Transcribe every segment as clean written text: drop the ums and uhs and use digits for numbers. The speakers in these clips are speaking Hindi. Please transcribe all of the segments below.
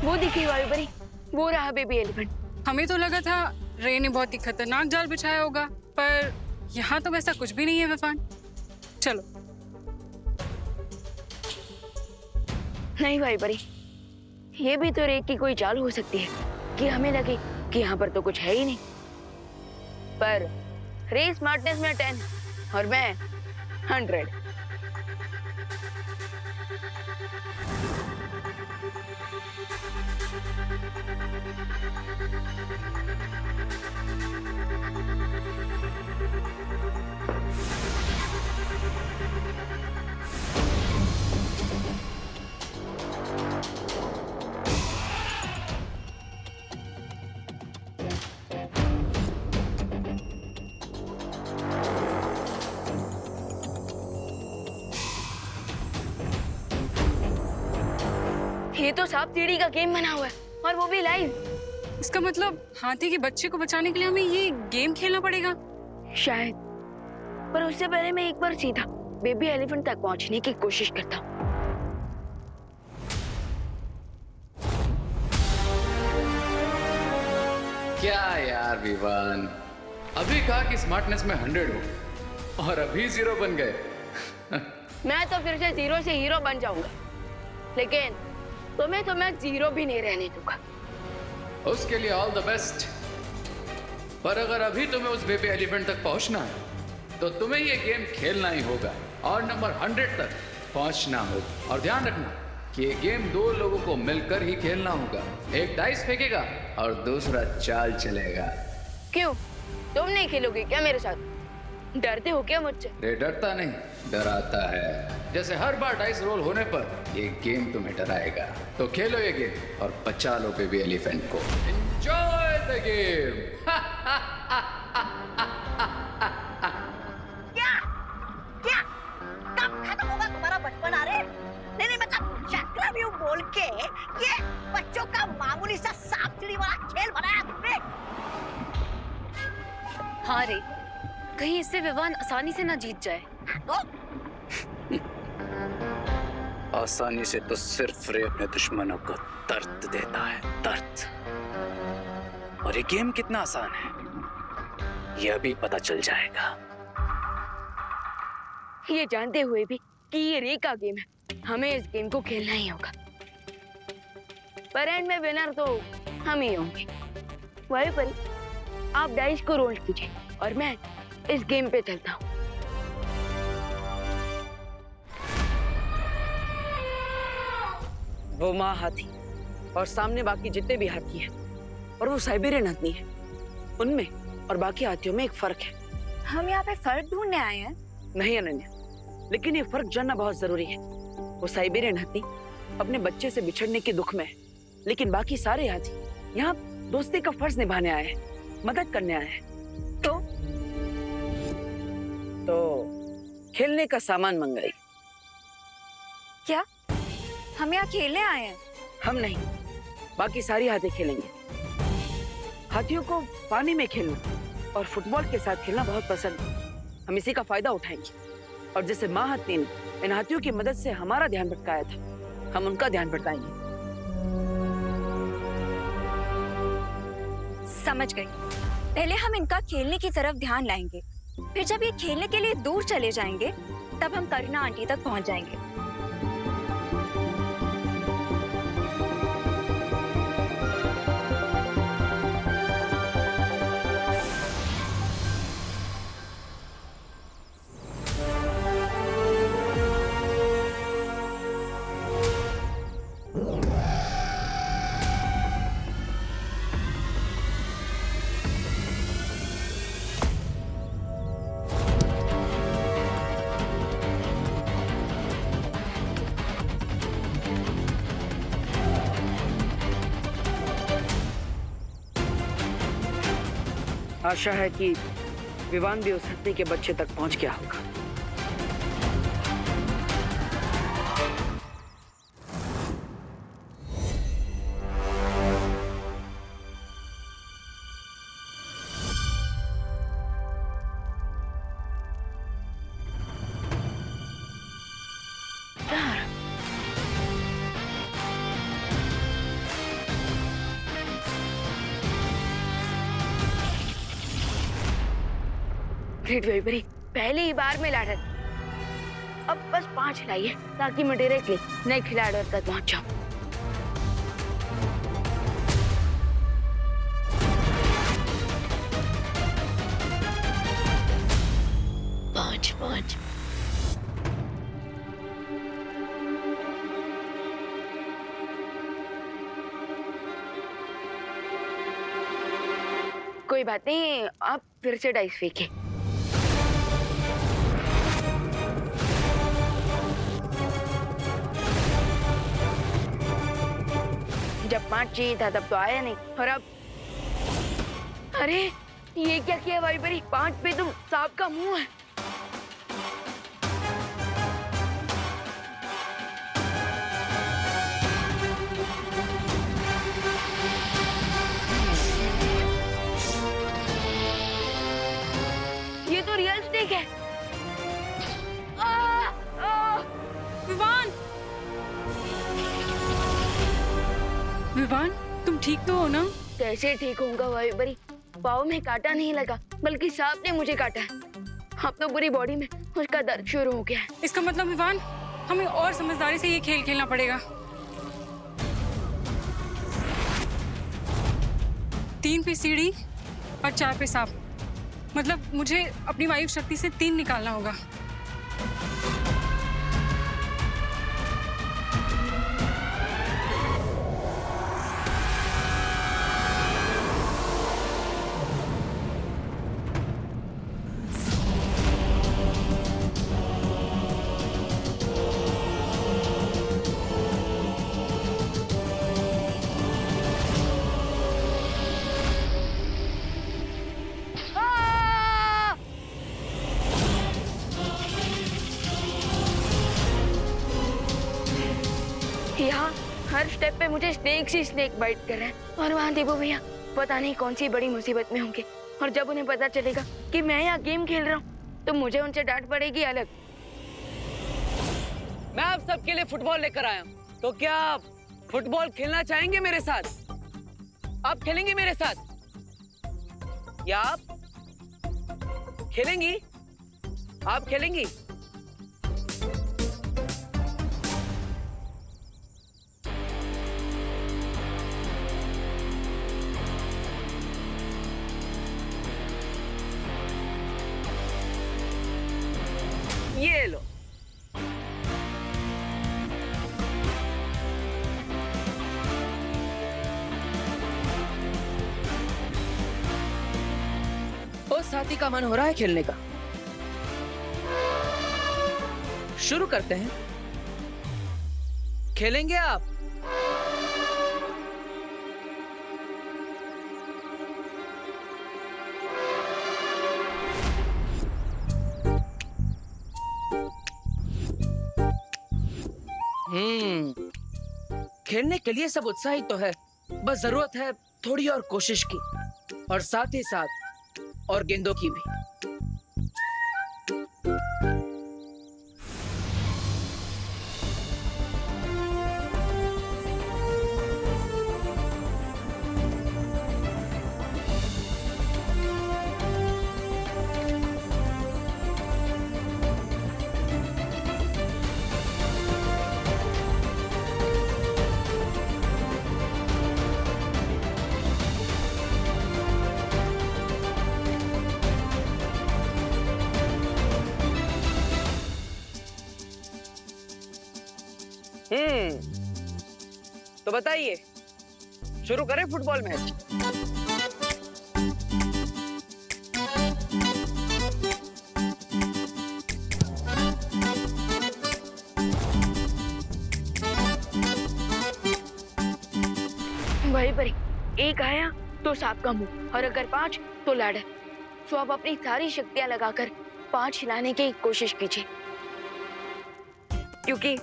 वो दिखी वायु परी, वो रहा बेबी एलिफेंट। हमें तो लगा था रे ने बहुत ही खतरनाक जाल बिछाया होगा, पर यहाँ तो वैसा कुछ भी नहीं है विवान। चलो। नहीं वायु परी, ये भी तो रे की कोई चाल हो सकती है कि हमें लगे कि यहाँ पर तो कुछ है ही नहीं, पर रे स्मार्टनेस में 10 और मैं 100। ये तो सांप सीढ़ी का गेम बना हुआ है और वो भी लाइव। इसका मतलब हाथी के बच्चे को बचाने के लिए हमें ये गेम खेलना पड़ेगा शायद, पर उससे पहले मैं एक बार सीधा बेबी एलिफेंट तक पहुंचने की कोशिश करता हूँ। क्या यार विवान, अभी कहा कि स्मार्टनेस में 100 हो और अभी 0 बन गए। मैं तो फिर से 0 से हीरो बन जाऊंगा, लेकिन तुम्हें तो मैं 0 भी नहीं रहने दूंगा। उसके लिए ऑल द बेस्ट। पर अगर अभी तुम्हें उस बेबी एलिफेंट तक पहुंचना है तो तुम्हें ये गेम खेलना ही होगा और नंबर 100 तक पहुंचना होगा। और ध्यान रखना कि ये गेम 2 लोगों को मिलकर ही खेलना होगा। एक डाइस फेंकेगा और दूसरा चाल चलेगा। क्यों, तुम नहीं खेलोगे क्या मेरे साथ? डरते हो क्या मुझसे? रे डरता नहीं, डराता है। जैसे हर बार डाइस रोल होने पर ये गेम तुम्हें डराएगा। तो खेलो ये गेम और बचा लो बेबी एलिफेंट को। Enjoy the game. क्या क्या कब खत्म होगा तुम्हारा बचपन? अरे नहीं नहीं, मतलब चक्रव्यूह बोल के ये बच्चों का मामूली सा सांप सीढ़ी वाला खेल बनाया तुमने। हाँ रे, कहीं इससे विवान आसानी से ना जीत जाए। तो आसानी से तो सिर्फ रे अपने दुश्मनों को दर्द देता है, दर्द। और ये गेम कितना आसान है ये अभी पता चल जाएगा। ये जानते हुए भी कि ये रे का गेम है, हमें इस गेम को खेलना ही होगा। पर एंड में विनर तो हम ही होंगे। वायु परी, आप डाइस को रोल कीजिए और मैं इस गेम पे चलता हूँ। वो माँ हाथी और सामने बाकी जितने भी हाथी हैं, और वो साइबेरियन हाथी है, उनमें और बाकी हाथियों में एक फर्क है। हम यहाँ पे फर्क ढूंढने आए हैं। नहीं अनन्या, लेकिन ये फर्क जानना बहुत जरूरी है। वो साइबेरियन हाथी अपने बच्चे से बिछड़ने के दुख में है, लेकिन बाकी सारे हाथी यहाँ दोस्ती का फर्ज निभाने आए हैं, मदद करने आए हैं। तो खेलने का सामान मंगाई। क्या हम यहाँ खेलने आए हैं? हम नहीं, बाकी सारी हाथी खेलेंगे। हाथियों को पानी में खेलना और फुटबॉल के साथ खेलना बहुत पसंद है। हम इसी का फायदा उठाएंगे। और जैसे माँ हाथी ने इन हाथियों की मदद से हमारा ध्यान भटकाया था, हम उनका ध्यान भटकाएंगे। समझ गई। पहले हम इनका खेलने की तरफ ध्यान लाएंगे, फिर जब ये खेलने के लिए दूर चले जाएंगे तब हम करीना आंटी तक पहुंच जाएंगे। आशा है कि विवान भी उस हत्ती के बच्चे तक पहुंच गया होगा। ग्रेट वैभरी, पहली ही बार में लाडर। अब बस 5 लाइए ताकि मैं डायरेक्टली नए खिलाड़ियों तक पहुंच जाऊं। पांच। कोई बात नहीं, आप फिर से डाइस फेंके। जब 5 चाहिए था तब तो आया नहीं, और अब अरे ये क्या किया वैभरी? 5 पे तो सांप का मुंह है। ये तो रियल स्नेक है। विवान! विवान, तुम ठीक तो हो ना? कैसे ठीक होऊंगा वैभरी? पाँव में कांटा नहीं लगा, बल्कि सांप ने मुझे काटा है। अब तो पूरी बॉडी में उसका दर्द शुरू हो गया है। इसका मतलब विवान, हमें और समझदारी से ये खेल खेलना पड़ेगा। 3 पे सीढ़ी और 4 पे सांप। मतलब मुझे अपनी वायु शक्ति से 3 निकालना होगा। यहाँ हर स्टेप पे मुझे स्नेक ही स्नेक बाइट कर रहा है, और वहाँ देवो भैया पता नहीं कौन सी बड़ी मुसीबत में होंगे। और जब उन्हें पता चलेगा कि मैं यहाँ गेम खेल रहा हूँ तो मुझे उनसे डांट पड़ेगी अलग। मैं आप सबके लिए फुटबॉल लेकर आया हूँ, तो क्या आप फुटबॉल खेलना चाहेंगे मेरे साथ? आप खेलेंगे मेरे साथ या आप खेलेंगी? आप खेलेंगी? ये लो। ओ साथी का मन हो रहा है खेलने का? शुरू करते हैं। खेलेंगे आप? खेलने के लिए सब उत्साहित तो है, बस जरूरत है थोड़ी और कोशिश की, और साथ ही साथ और गेंदों की भी। तो बताइए, शुरू करें फुटबॉल मैच? वही परी, 1 आया तो सांप का मुंह, और अगर 5 तो लाडर। तो आप अपनी सारी शक्तियां लगाकर 5 हिलाने की कोशिश कीजिए, क्योंकि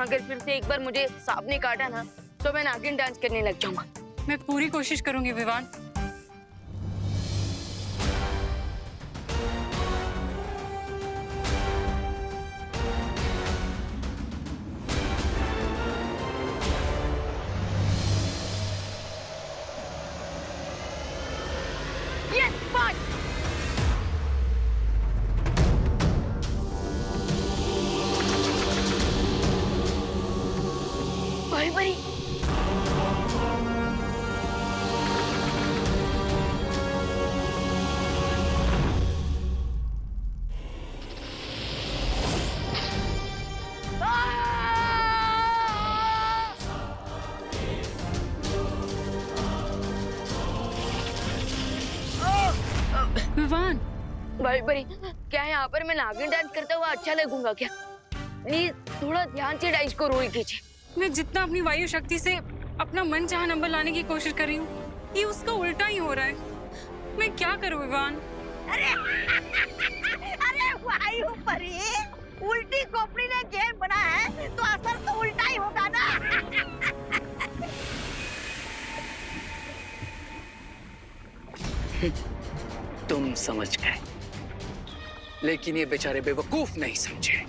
अगर फिर से एक बार मुझे सांप ने काटा ना तो मैं नागिन डांस करने लग जाऊंगा। मैं पूरी कोशिश करूंगी विवान। यस, 5। भाई परी विवान, भाई परी, क्या यहाँ पर मैं नागिन डांस करता हुआ अच्छा लगूंगा क्या? प्लीज थोड़ा ध्यान से डाइस को रोल कीजिए। मैं जितना अपनी वायु शक्ति से अपना मन चाहा नंबर लाने की कोशिश कर रही हूँ, ये उसका उल्टा ही हो रहा है। मैं क्या करूँ विवान? अरे वायु परी, उल्टी खोपड़ी ने गेम बना है तो असर तो उल्टा ही होगा ना। तुम समझ गए, लेकिन ये बेचारे बेवकूफ नहीं समझे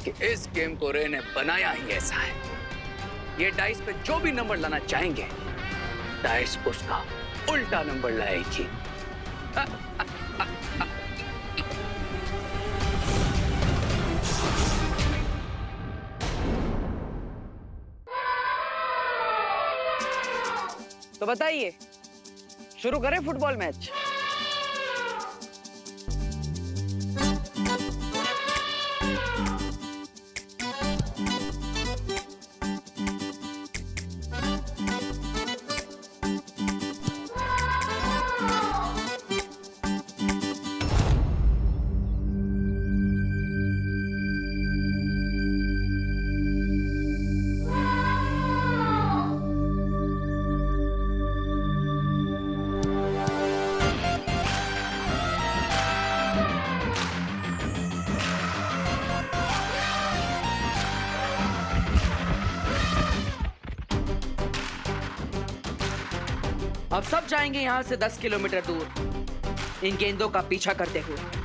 कि इस गेम को रे ने बनाया ही ऐसा है। ये डाइस पे जो भी नंबर लाना चाहेंगे, डाइस उसका उल्टा नंबर लाएगी। तो बताइए, शुरू करें फुटबॉल मैच? अब सब जाएंगे यहाँ से 10 किलोमीटर दूर इन गेंदों का पीछा करते हुए।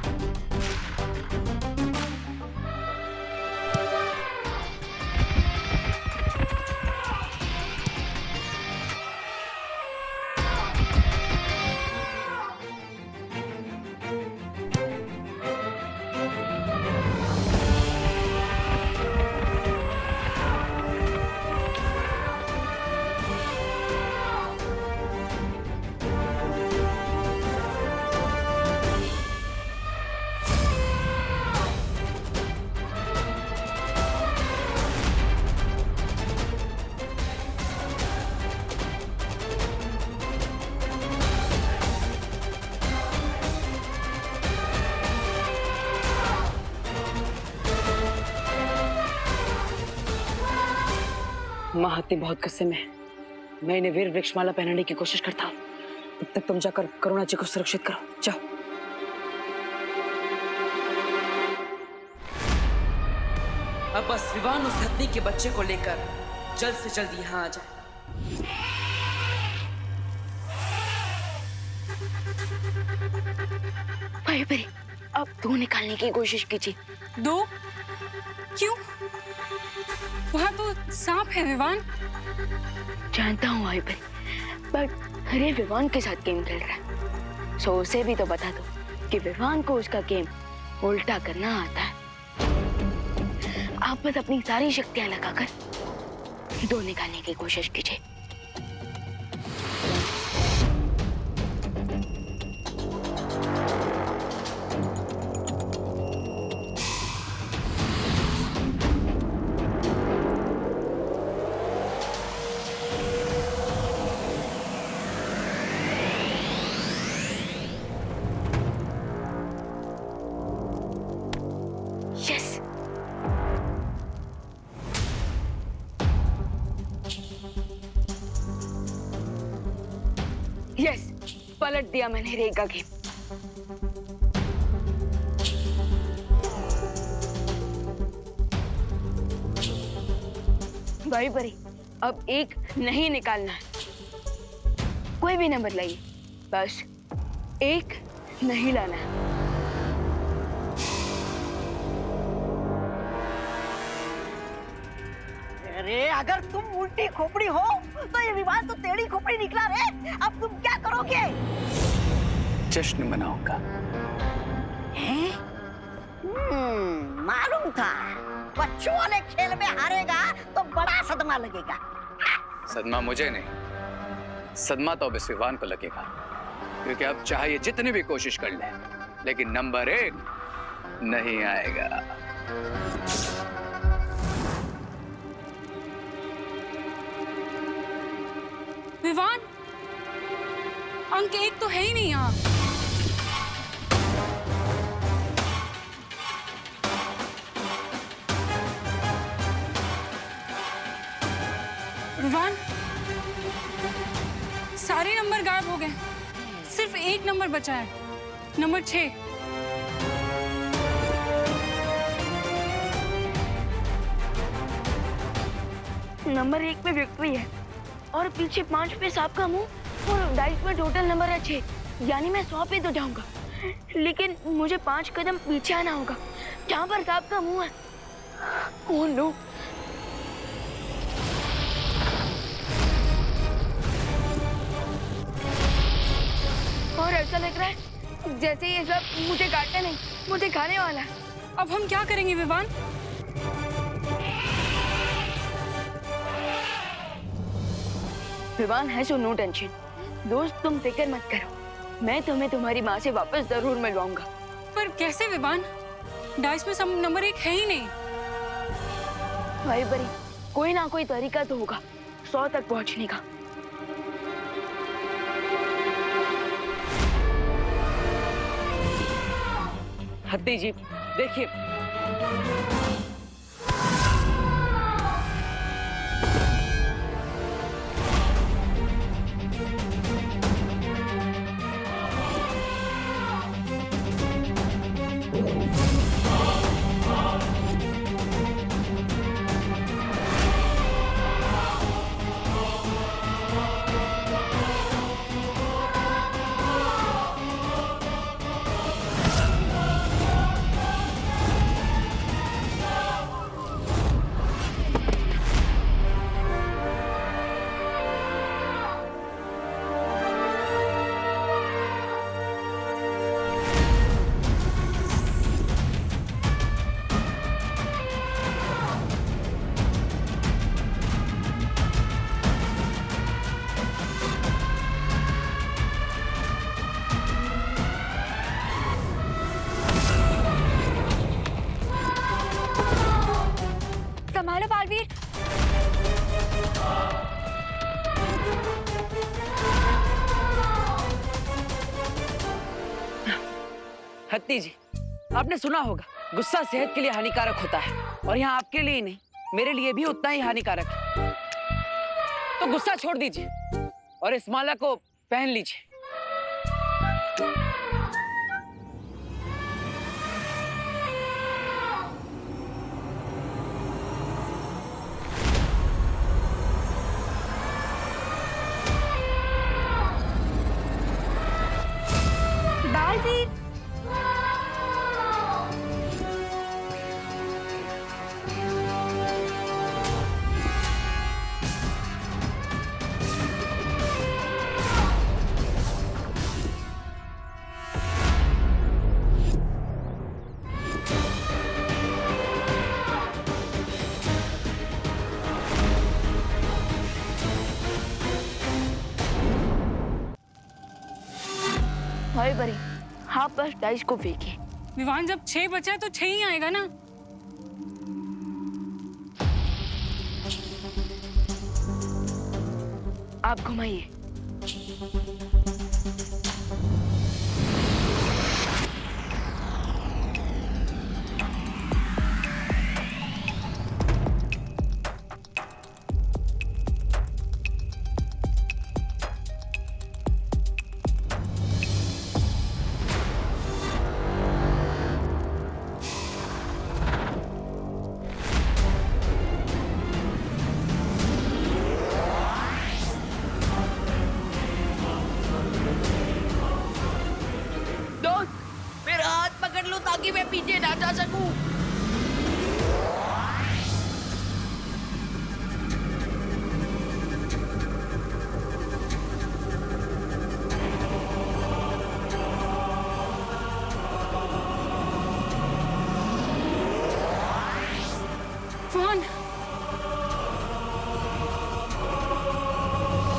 माँ हाथी बहुत गुस्से में है। मैं इन्हें वीर वृक्षमाला पहनाने की कोशिश करता हूँ। तब तक तुम जाकर करुणा जी को सुरक्षित करो, जाओ। अब बस विवान उस हथनी के बच्चे को लेकर जल्द से जल्द यहाँ आ जाए। भाई परी, अब दो निकालने की कोशिश कीजिए। दो? क्यों? वहाँ तो सांप है विवान। जानता हूँ भाई परी, बट अरे विवान के साथ गेम खेल रहा है, सो उसे भी तो बता दो कि विवान को उसका गेम उल्टा करना आता है। आप बस अपनी सारी शक्तियां लगाकर दो निकालने की कोशिश कीजिए। यस, यस, पलट दिया मैंने रे का गेम। भाई परी, अब एक नहीं निकालना है। कोई भी नंबर लाइए, बस एक नहीं लाना है। अरे अगर तुम उल्टी खोपड़ी हो तो ये विवाद तो टेढ़ी खोपड़ी निकला रे। अब तुम क्या करोगे? जश्न मनाऊंगा। हैं? मालूम था बच्चों वाले खेल में हारेगा तो बड़ा सदमा लगेगा। सदमा मुझे नहीं, सदमा तो अब इस विवान को लगेगा, क्योंकि अब चाहे जितनी भी कोशिश कर ले, लेकिन नंबर 1 नहीं आएगा। विवान, अंक 1 तो है ही नहीं यहाँ। विवान, सारे नंबर गायब हो गए, सिर्फ एक नंबर बचा है, नंबर 6। नंबर 1 पे विक्ट्री है और पीछे 5 पे सांप का मुंह और डाइस में टोटल नंबर है 6, यानी मैं 100 पे तो जाऊंगा, लेकिन मुझे 5 कदम पीछे आना होगा जहाँ पर सांप का मुंह है। Oh no! और ऐसा लग रहा है जैसे ये सब मुझे काटने नहीं, मुझे खाने वाला है। अब हम क्या करेंगे विवान? विवान है सो नो टेंशन। दोस्त तुम फिक्र मत करो, मैं तुम्हें तुम्हारी माँ से वापस जरूर मिलवाऊंगा। पर कैसे विवान? डाइस में सब नंबर 1 है ही नहीं। भाई बरी, कोई ना कोई तरीका तो होगा 100 तक पहुँचने का। हत्ती जी देखिए, संभालो बालवीर। हत्ती जी आपने सुना होगा, गुस्सा सेहत के लिए हानिकारक होता है, और यहाँ आपके लिए ही नहीं, मेरे लिए भी उतना ही हानिकारक है। तो गुस्सा छोड़ दीजिए और इस माला को पहन लीजिए। बालवीर, भाई बरी, हाँ बस डाइस को फेंकिए। विवान, जब 6 बचा है तो 6 ही आएगा ना। आप घुमाइए। भगवान,